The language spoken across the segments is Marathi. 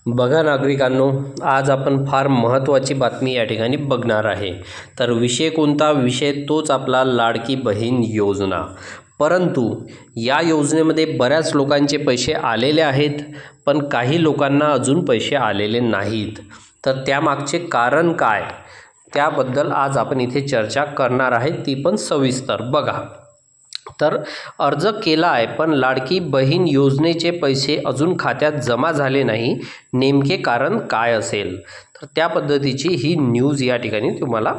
बघा नागरिकांनो, आज आपण फार महत्त्वाची बातमी या ठिकाणी बघणार आहे। तर विषय कोणता विषय तोच आपला लाडकी बहीण योजना। परंतु या योजनेमध्ये बऱ्याच लोकांचे पैसे आलेले आहेत, पण काही लोकांना अजून पैसे आलेले नाहीत। तर त्यामागचे कारण काय त्याबद्दल आज आपण इथे चर्चा करणार आहे, ती पण सविस्तर। बघा, तर अर्ज केला आहे पण लाडकी बहीण योजनेचे पैसे अजून खात्यात जमा झाले नाही, नेमके कारण काय असेल? तर त्या पद्धतीची ही न्यूज या ठिकाणी तुम्हाला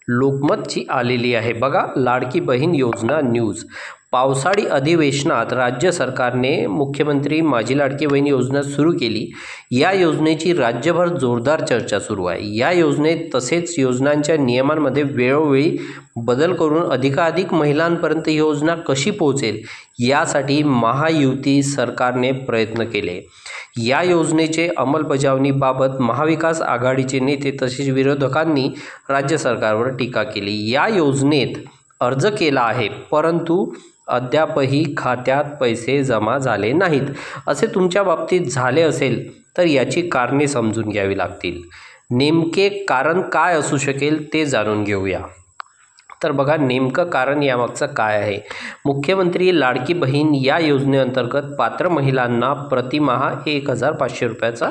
लोकमतची आलेली आहे। बघा, लाडकी बहीण योजना न्यूज। पावसाळी अधिवेशनात राज्य सरकारने मुख्यमंत्री माझी लाडकी बहीण योजना सुरू केली। या योजनेची राज्यभर जोरदार चर्चा सुरू आहे। या योजनेत तसेच योजनांच्या नियमांमध्ये वेळोवेळी बदल करून अधिकाधिक महिलांपर्यंत ही योजना कशी पोहोचेल यासाठी महायुती सरकारने प्रयत्न केले। या योजनेचे अंमलबजावणीबाबत महाविकास आघाडीचे नेते तसेच विरोधकांनी राज्य सरकारवर टीका केली। या योजनेत अर्ज केला आहे परंतु अद्यापही खात्यात पैसे जमा झाले नाहीत। असे तुमच्या बाबतीत झाले असेल तर याची कारणे समजून घ्यावी लागतील। नेमके कारण काय असू शकेल ते जाणून घेऊया। तर बघा, नेमकं कारण यामागचं काय आहे। मुख्यमंत्री लाडकी बहीण या योजनेअंतर्गत पात्र महिलांना प्रतिमाह 1500 रुपयाचा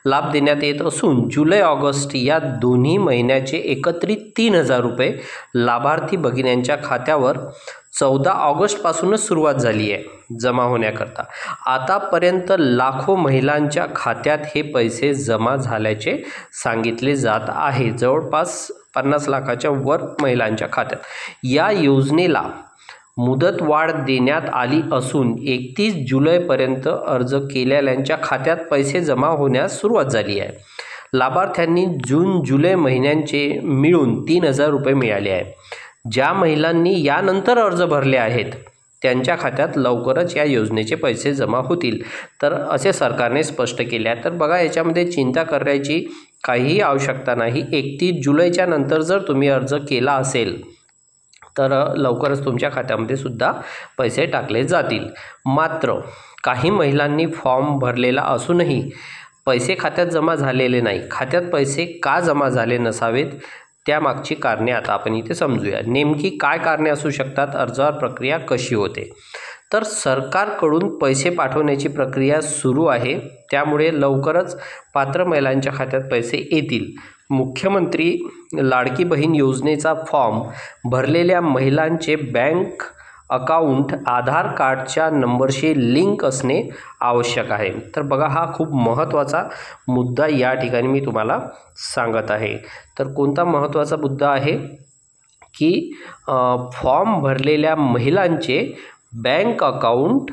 लाभ देण्यात येत असून जुलै ऑगस्ट या दोन्ही महिन्याचे एकत्रित 3000 रुपये लाभार्थी भगिन्यांच्या खात्यावर 14 ऑगस्टपासूनच सुरुवात झाली आहे जमा होण्याकरता। आतापर्यंत लाखो महिलांच्या खात्यात हे पैसे जमा झाल्याचे सांगितले जात आहे। जवळपास 50 लाखाच्या वर महिलांच्या खात्यात या योजनेला मुदतवाढ देण्यात आली असून 31 जुलैपर्यंत अर्ज केलेल्यांच्या खात्यात पैसे जमा होण्यास सुरुवात झाली आहे। लाभार्थ्यांनी जून जुलै महिन्यांचे मिळून 3000 रुपये मिळाले आहे। ज्या महिलांनी यानंतर अर्ज भरले आहेत त्यांच्या खात्यात लवकरच या योजनेचे पैसे जमा होतील, तर असे सरकारने स्पष्ट केले आहे। तर बघा, याच्यामध्ये चिंता करायची काहीही आवश्यकता नाही। 31 जुलैच्या नंतर जर तुम्ही अर्ज केला असेल तर लवकरच तुमच्या खात्यामध्ये सुद्धा पैसे टाकले जातील। मात्र काही महिलांनी फॉर्म भरलेला असूनही पैसे खात्यात जमा झालेले नाही। खात्यात पैसे का जमा झाले नसावेत त्यामागची कारणे आता आपण इथे समजूया। नेमकी काय कारणे असू शकतात, अर्जावर प्रक्रिया कशी होते? तर सरकारकडून पैसे पाठवण्याची प्रक्रिया सुरू आहे, त्यामुळे लवकरच पात्र महिलांच्या खात्यात पैसे येतील। मुख्यमंत्री लाडकी बहीण योजनेचा फॉर्म भरलेल्या महिलांचे बँक अकाउंट आधार कार्डच्या नंबरशी लिंक असणे आवश्यक आहे। तर बघा, हा खूप महत्त्वाचा मुद्दा या ठिकाणी मी तुम्हाला सांगत आहे। तर कोणता महत्त्वाचा मुद्दा आहे की फॉर्म भरलेल्या महिलांचे बँक अकाउंट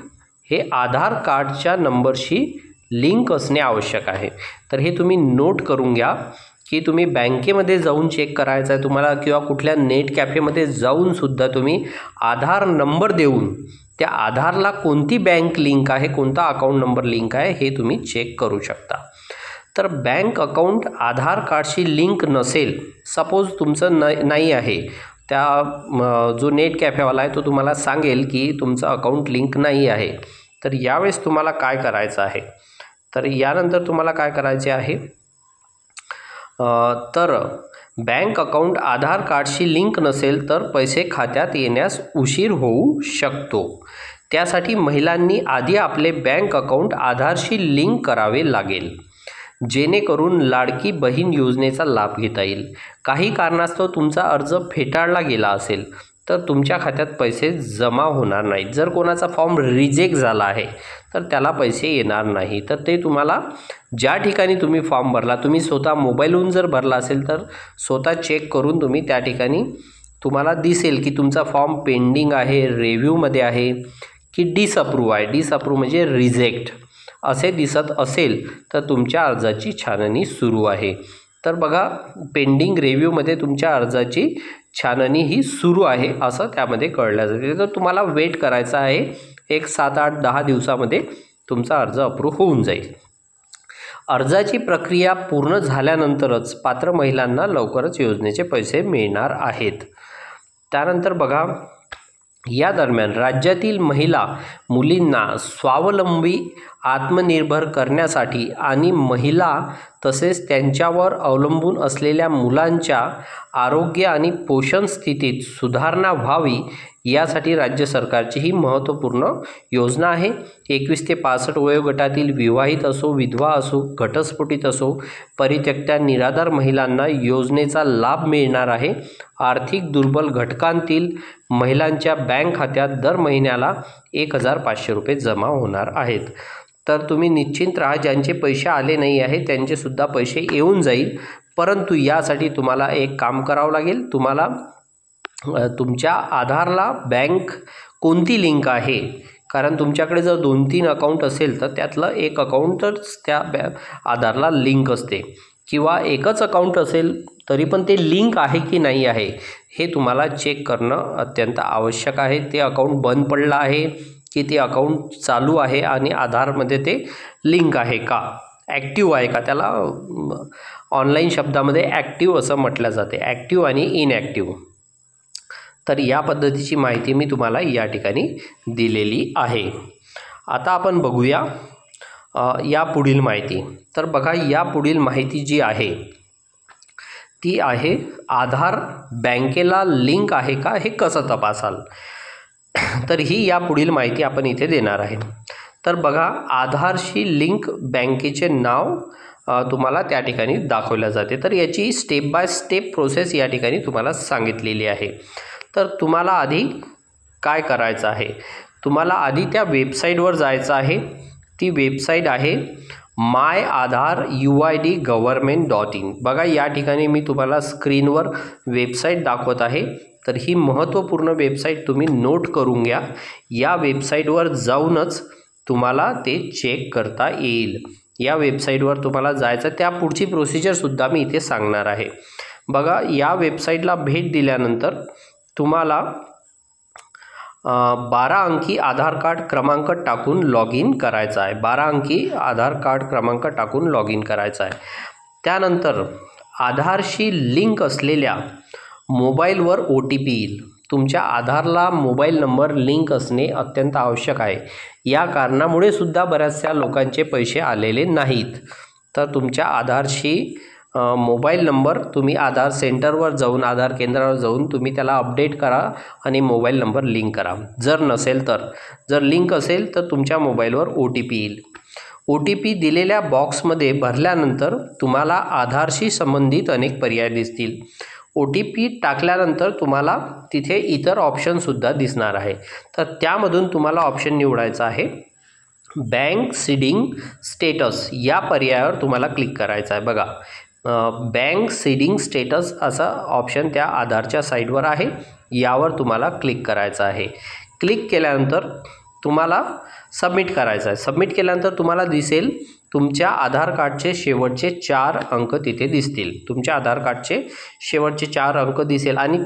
हे आधार कार्डच्या नंबरशी लिंक असणे आवश्यक आहे। तर हे तुम्ही नोट करून घ्या की तुम्ही बँकेमध्ये जाऊन चेक करायचं आहे तुम्हाला, किंवा कुठल्या नेट कॅफेमध्ये जाऊन सुद्धा तुम्ही आधार नंबर देऊन त्या आधारला कोणती बँक लिंक आहे, कोणता अकाउंट नंबर लिंक आहे हे तुम्ही चेक करू शकता। तर बँक अकाउंट आधार कार्डशी लिंक नसेल, सपोज तुमचं नाही आहे, त्या जो नेट कॅफेवाला आहे तो तुम्हाला सांगेल की तुमचं अकाउंट लिंक नाही आहे, तर यावेळेस तुम्हाला काय करायचं आहे? तर यानंतर तुम्हाला काय करायचे आहे, तर बँक अकाउंट आधार कार्डशी लिंक नसेल तर पैसे खात्यात येण्यास उशीर होऊ शकतो। त्यासाठी महिलांनी आधी आपले बँक अकाउंट आधारशी लिंक करावे लागेल, जेणेकरून लाडकी बहीण योजनेचा लाभ घेता येईल। काही कारणास्तव तुमचा अर्ज फेटाळला गेला असेल तर तुमच्या खात्यात पैसे जमा होणार नाहीत। जर कोणाचा फॉर्म रिजेक्ट झाला आहे तर त्याला पैसे येणार नाही। तर ते तुम्हाला ज्या ठिकाणी तुम्ही फॉर्म भरला, तुम्ही स्वतः मोबाईलवरून जर भरला असेल तर स्वतः चेक करून तुम्ही त्या ठिकाणी तुम्हाला दिसेल की तुमचा फॉर्म पेंडिंग आहे, रिव्ह्यूमध्ये आहे की डिसअप्रूव्ह आहे। डिसअप्रूव्ह म्हणजे रिजेक्ट असे दिसत असेल तर तुमच्या अर्जाची छाननी सुरू आहे। तर बघा, पेंडिंग रिव्ह्यूमध्ये तुमच्या अर्जाची छाननी ही सुरू आहे असं त्यामध्ये कळलं जाते। तर तुम्हाला वेट करायचा आहे, एक 7, 8, 10 दिवसामध्ये तुमचा अर्ज अप्रूव्ह होऊन जाईल। अर्जाची प्रक्रिया पूर्ण झाल्यानंतरच पात्र महिलांना लवकरच योजनेचे पैसे मिळणार आहेत। त्यानंतर बघा, या दरम्यान राज्यातील महिला मुलींना स्वावलंबी आत्मनिर्भर करण्यासाठी आणि महिला तसेच त्यांच्यावर अवलंबून असलेल्या मुलांच्या आरोग्य आणि पोषण स्थितीत सुधारणा व्हावी यासाठी राज्य सरकारची ही महत्त्वपूर्ण योजना आहे. 21 ते 65 वयोगटातील विवाहित असो, विधवा असो, घटस्फोटित असो, परित्यक्त्या निराधार महिलांना योजनेचा लाभ मिळणार आहे. आर्थिक दुर्बल घटकांतील महिलांच्या बँक खात्यात दर महिन्याला 1,500 रुपये जमा होणार आहेत. तर तुम्ही निश्चिंत राहा, ज्यांचे पैसे आले नाही आहे त्यांचेसुद्धा पैसे येऊन जाईल. परंतु यासाठी तुम्हाला एक काम करावं लागेल. तुम्हाला तुमच्या आधारला बँक कोणती लिंक आहे, कारण तुमच्याकडे जर 2-3 अकाउंट असेल तर त्यातलं एक अकाउंटच त्या आधारला लिंक असते, किंवा एकच अकाउंट असेल तरी पण ते लिंक आहे की नाही आहे हे तुम्हाला चेक करणं अत्यंत आवश्यक आहे. ते अकाउंट बंद पडलं आहे की ते अकाउंट चालू आहे आणि आधारमध्ये ते लिंक आहे का, ॲक्टिव्ह आहे का, त्याला ऑनलाईन शब्दामध्ये ॲक्टिव्ह असं म्हटलं जाते, ॲक्टिव्ह आणि इनॲक्टिव्ह. तर या पद्धतीची माहिती मी तुम्हाला या ठिकाणी दिलेली आहे. आता आपण बघूया या पुढील माहिती. तर बघा, या पुढील माहिती जी आहे ती आहे आधार बँकेला लिंक आहे का हे कसं तपासाल. तर ही या पुढील माहिती आपण इथे देणार आहे. तर बघा, आधारशी लिंक बँकेचे नाव तुम्हाला त्या ठिकाणी दाखवल्या जाते. तर याची स्टेप बाय स्टेप प्रोसेस या ठिकाणी तुम्हाला सांगितलेली आहे. तर तुम्हाला आधी काय करायचं आहे, तुम्हाला आधी त्या वेबसाईटवर जायचं आहे. ती वेबसाईट आहे myaadharuidgovernment.in. बघा, या ठिकाणी मी तुम्हाला स्क्रीनवर वेबसाईट दाखवत आहे. तर ही महत्त्वपूर्ण वेबसाईट तुम्ही नोट करून घ्या. या वेबसाईटवर जाऊनच तुम्हाला ते चेक करता येईल. या वेबसाईटवर तुम्हाला जायचं, त्या पुढची प्रोसिजरसुद्धा मी इथे सांगणार आहे. बघा, या वेबसाईटला भेट दिल्यानंतर तुम्हाला 12 अंकी आधार कार्ड क्रमांक टाकून लॉग इन करायचा आहे. 12 अंकी आधार कार्ड क्रमांक टाकून लॉग इन करायचा आहे. त्यानंतर आधारशी लिंक असलेल्या मोबाईलवर OTP येईल. तुमच्या आधारला मोबाईल नंबर लिंक असणे अत्यंत आवश्यक आहे. या कारणामुळे सुद्धा बऱ्याचशा लोकांचे पैसे आलेले नाहीत. तर तुमच्या आधारशी मोबाईल नंबर तुम्ही आधार सेंटरवर जाऊन, आधार केंद्रावर जाऊन तुम्ही त्याला अपडेट करा आणि मोबाईल नंबर लिंक करा. जर नसेल तर, जर लिंक असेल तर तुमच्या मोबाईलवर OTP येईल. OTP दिलेल्या बॉक्समध्ये भरल्यानंतर तुम्हाला आधारशी संबंधित अनेक पर्याय दिसतील. OTP टाकल्यानंतर तुम्हाला तिथे इतर ऑप्शनसुद्धा दिसणार आहे. तर त्यामधून तुम्हाला ऑप्शन निवडायचा आहे बँक सीडिंग स्टेटस. या पर्यायावर तुम्हाला क्लिक करायचं आहे. बघा, बँक सीडिंग स्टेटस असा ऑप्शन त्या आधारच्या साईटवर आहे. यावर तुम्हाला क्लिक करायचं आहे. क्लिक केल्यानंतर तुम्हाला सबमिट करायचं आहे. सबमिट केल्यानंतर तुम्हाला दिसेल तुमच्या आधार कार्डचे शेवटचे 4 अंक तिथे दिसतील. तुमच्या आधार कार्डचे शेवटचे 4 अंक दिसेल आणि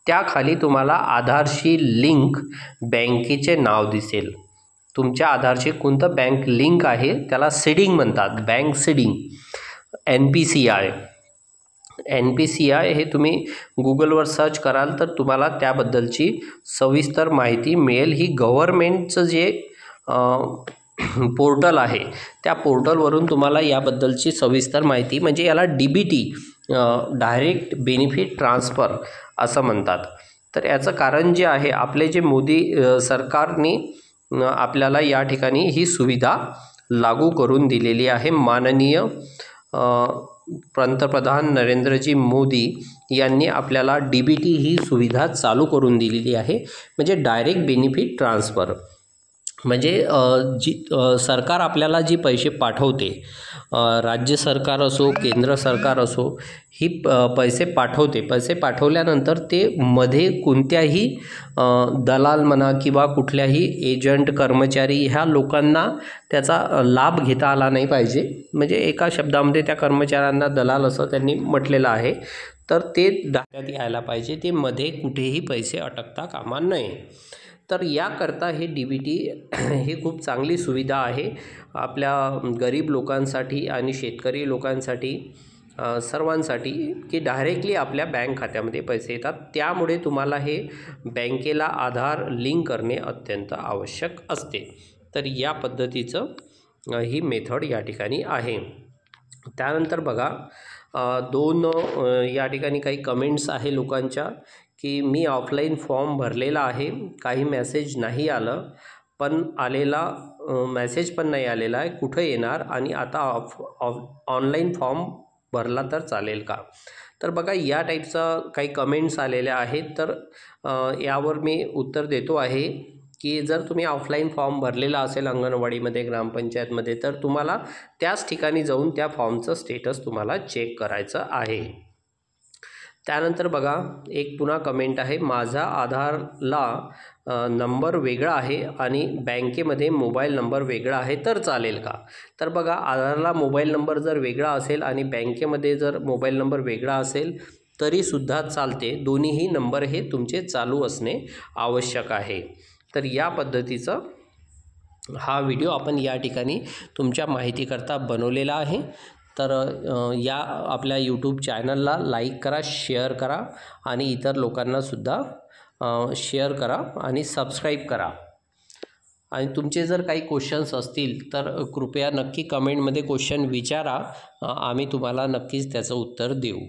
त्याखाली तुम्हाला आधारशी लिंक बँकेचे नाव दिसेल. तुमच्या आधारशी कोणतं बँक लिंक आहे त्याला सीडिंग म्हणतात, बँक सीडिंग, NPCI हे तुम्ही गुगलवर सर्च कराल तर तुम्हाला त्याबद्दलची सविस्तर माहिती मिळेल. ही गव्हर्मेंटचं जे पोर्टल आहे त्या पोर्टलवरून तुम्हाला याबद्दलची सविस्तर माहिती, म्हणजे याला DBT डायरेक्ट बेनिफिट ट्रान्सफर असं म्हणतात. तर याचं कारण जे आहे, आपले जे मोदी सरकारने आपल्याला या ठिकाणी ही सुविधा लागू करून दिलेली आहे. माननीय पंतप्रधान नरेंद्रजी मोदी यांनी आपल्याला DBT ही सुविधा चालू करून दिलेली आहे. म्हणजे डायरेक्ट बेनिफिट ट्रान्सफर, म्हणजे सरकार आपल्याला जी पैसे पाठवते, राज्य सरकार असो केंद्र सरकार असो, ही पैसे पाठवते. पैसे पाठवल्यानंतर ते मध्ये कोणत्याही दलाल म्हणा किंवा कुठल्याही एजंट कर्मचारी ह्या लोकांना त्याचा लाभ घेता आला नाही पाहिजे. म्हणजे एका शब्दामध्ये त्या कर्मचाऱ्यांना दलाल असं त्यांनी म्हटलेलं आहे. तर ते दाखवण्यात यायला पाहिजे, ते मध्ये कुठेही पैसे अटकता कामा नये. तर याकरता हे DBT ही खूप चांगली सुविधा आहे आपल्या गरीब लोकांसाठी आणि शेतकरी लोकांसाठी, सर्वांसाठी, की डायरेक्टली आपल्या बँक खात्यामध्ये पैसे येतात. त्यामुळे तुम्हाला हे बँकेला आधार लिंक करणे अत्यंत आवश्यक असते. तर या पद्धतीचं ही मेथड या ठिकाणी आहे. त्यानंतर बघा दोन या ठिकाणी काही कमेंट्स आहे लोकांच्या की मी ऑफलाईन फॉर्म भरलेला आहे, काही मेसेज नाही आलं, पण आलेला मेसेज पण नाही आलेला आहे, कुठं येणार आणि आता ऑनलाईन फॉर्म भरला तर चालेल का? तर बघा या टाईपचा काही कमेंट्स आलेल्या आहेत. तर यावर मी उत्तर देतो आहे की जर तुम्ही ऑफलाईन फॉर्म भरलेला असेल अंगणवाडीमध्ये, ग्रामपंचायतमध्ये, तर तुम्हाला त्याच ठिकाणी जाऊन त्या फॉर्मचं स्टेटस तुम्हाला चेक करायचं आहे. त्यानंतर बघा एक पुन्हा कमेंट आहे, माझा आधारला नंबर वेगळा आहे आणि बँकेमध्ये मोबाईल नंबर वेगळा आहे तर चालेल का? तर बघा आधारला मोबाईल नंबर जर वेगळा असेल आणि बँकेमध्ये जर मोबाईल नंबर वेगळा असेल तरीसुद्धा चालते. दोन्हीही नंबर हे तुमचे चालू असणे आवश्यक आहे. तर या पद्धतीचा हा व्हिडिओ आपण या ठिकाणी तुमच्या माहितीकरता बनवलेला आहे. तर या आपल्या यूट्यूब चॅनलला लाईक करा, शेअर करा आणि इतर लोकांनासुद्धा शेअर करा आणि सबस्क्राईब करा. आणि तुमचे जर काही क्वेश्चन्स असतील तर कृपया नक्की कमेंटमध्ये क्वेश्चन विचारा, आम्ही तुम्हाला नक्कीच त्याचं उत्तर देऊ.